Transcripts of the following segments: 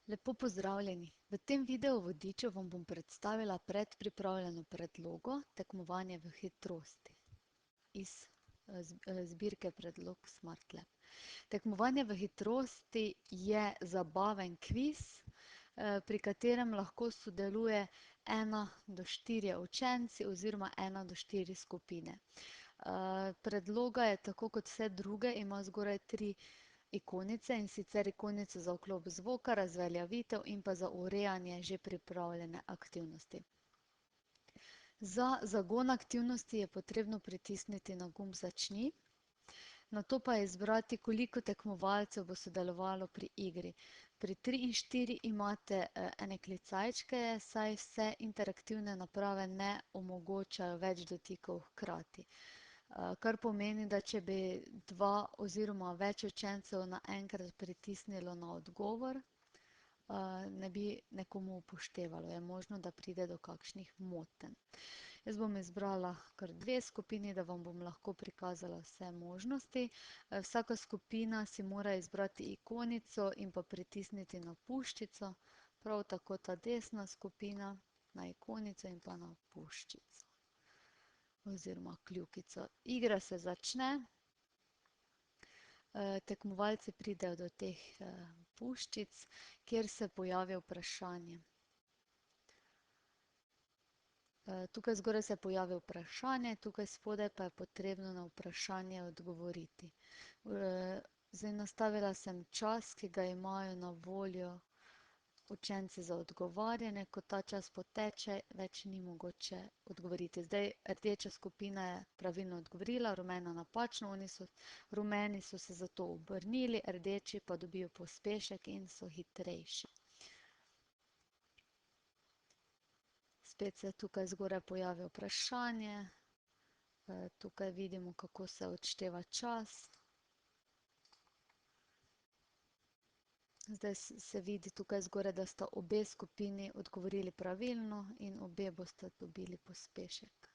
Lepo pozdravljeni! V tem videu vodiču vam bom predstavila predpripravljeno predlogo Tekmovanje v hitrosti iz zbirke Predlog SmartLab. Tekmovanje v hitrosti je zabaven kviz, pri katerem lahko sodeluje 1 do 4 učenci oziroma 1 do 4 skupine. Predloga je tako kot vse druge, ima zgoraj 3 ikonice, in sicer ikonico za vklop zvoka, razveljavitev in pa za urejanje že pripravljene aktivnosti. Za zagon aktivnosti je potrebno pritisniti na gumb Začni, nato pa izbrati, koliko tekmovalcev bo sodelovalo pri igri. Pri 3 in 4 imate ene klicajčke, saj vse interaktivne naprave ne omogočajo več dotikov hkrati. Kar pomeni, da če bi 2 oziroma več učencev naenkrat pritisnilo na odgovor, ne bi nekomu upoštevalo. Je možno, da pride do kakšnih motenj. Jaz bom izbrala kar 2 skupini, da vam bom lahko prikazala vse možnosti. Vsaka skupina si mora izbrati ikonico in pa pritisniti na puščico. Prav tako ta desna skupina na ikonico in pa na puščico oziroma kljukico. Igra se začne. Tekmovalci pridejo do teh puščic, kjer se pojavi vprašanje. Tukaj zgoraj se pojavi vprašanje, tukaj spodaj pa je potrebno na vprašanje odgovoriti. Zdaj nastavila sem čas, ki ga imajo na voljo učenci za odgovarjanje. Ko ta čas poteče, več ni mogoče odgovoriti. Zdaj rdeča skupina je pravilno odgovorila, rumena napačno, rumeni so se zato obrnili, rdeči pa dobijo pospešek in so hitrejši. Spet se tukaj zgoraj pojavi vprašanje. Tukaj vidimo, kako se odšteva čas. Zdaj se vidi tukaj zgoraj, da sta obe skupini odgovorili pravilno in obe boste dobili pospešek.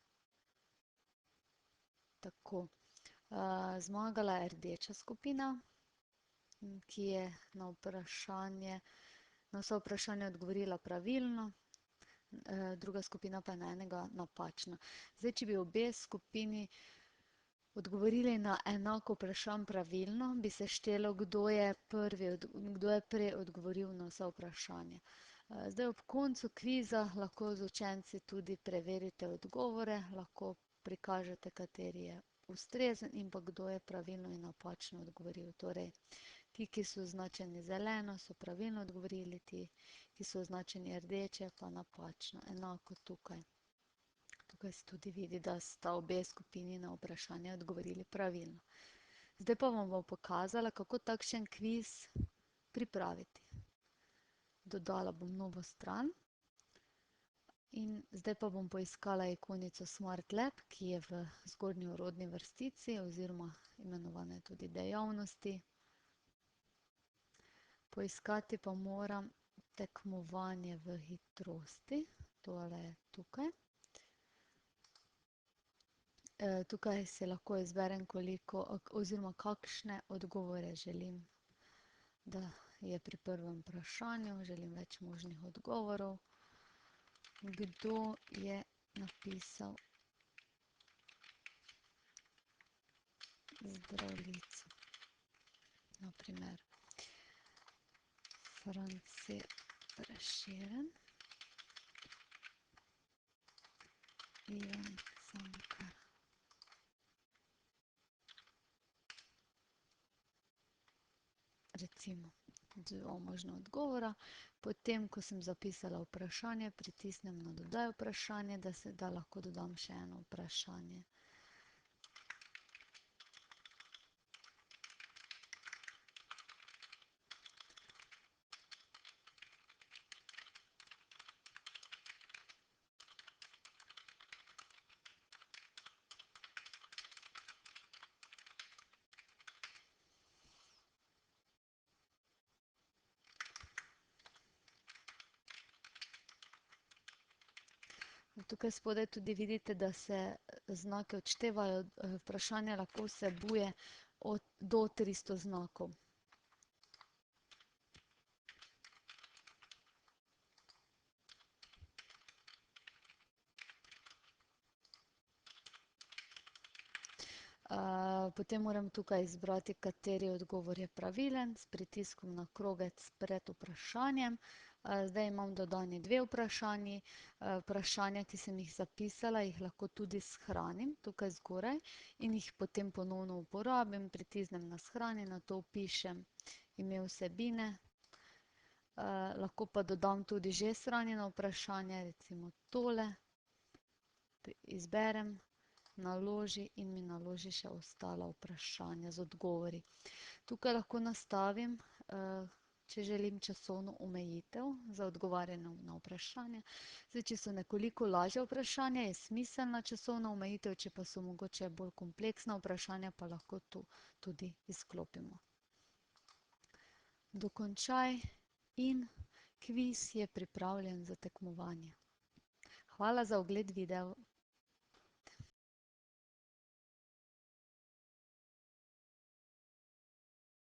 Tako. Zmagala je rdeča skupina, ki je na vsa vprašanja odgovorila pravilno, druga skupina pa je na enega napačno. Zdaj, če bi obe skupini odgovorili na enako vprašanj pravilno, bi se štelo, kdo je prej odgovoril na vsa vprašanja. Zdaj ob koncu kviza lahko z učenci tudi preverite odgovore, lahko prikažete, kateri je ustrezen in pa kdo je pravilno in napačno odgovoril. Torej, ti, ki so označeni zeleno, so pravilno odgovorili, ti, ki so označeni rdeče, pa napačno. Enako tukaj. Tukaj se tudi vidi, da sta obe skupini na vprašanje odgovorili pravilno. Zdaj pa vam bom pokazala, kako takšen kviz pripraviti. Dodala bom novo stran. In zdaj pa bom poiskala ikonico SmartLab, ki je v zgornji orodni vrstici oziroma imenovane tudi dejavnosti. Poiskati pa moram tekmovanje v hitrosti. Tole je tukaj. Tukaj si lahko izberem, oziroma kakšne odgovore želim, da je pri prvem vprašanju. Želim več možnih odgovorov. Kdo je napisal Zdravljico? Na primer France Prešeren, Ivan Cankar. Recimo 2 možna odgovora. Potem, ko sem zapisala vprašanje, pritisnem na dodaj vprašanje, da lahko dodam še eno vprašanje. Tukaj spodaj tudi vidite, da se znaki odštevajo. Vprašanje lahko vsebuje do 300 znakov. Potem moram tukaj izbrati, kateri odgovor je pravilen, s pritiskom na krogec pred vprašanjem. Zdaj imam dodani dve vprašanji. Vprašanja, ki sem jih zapisala, jih lahko tudi shranim tukaj zgoraj in jih potem ponovno uporabim, pritisnem na shrani, nato vpišem ime vsebine. Lahko pa dodam tudi že shranjeno vprašanje, recimo tole. Izberem, naloži in mi naloži še ostala vprašanja z odgovori. Tukaj lahko nastavim, če želim, časovno omejitev za odgovarjanje na vprašanja. Zdaj, če so nekoliko lažja vprašanja, je smiselna časovna omejitev, če pa so mogoče bolj kompleksna vprašanja, pa lahko to tudi izklopimo. Dokončaj in kviz je pripravljen za tekmovanje. Hvala za ogled videa.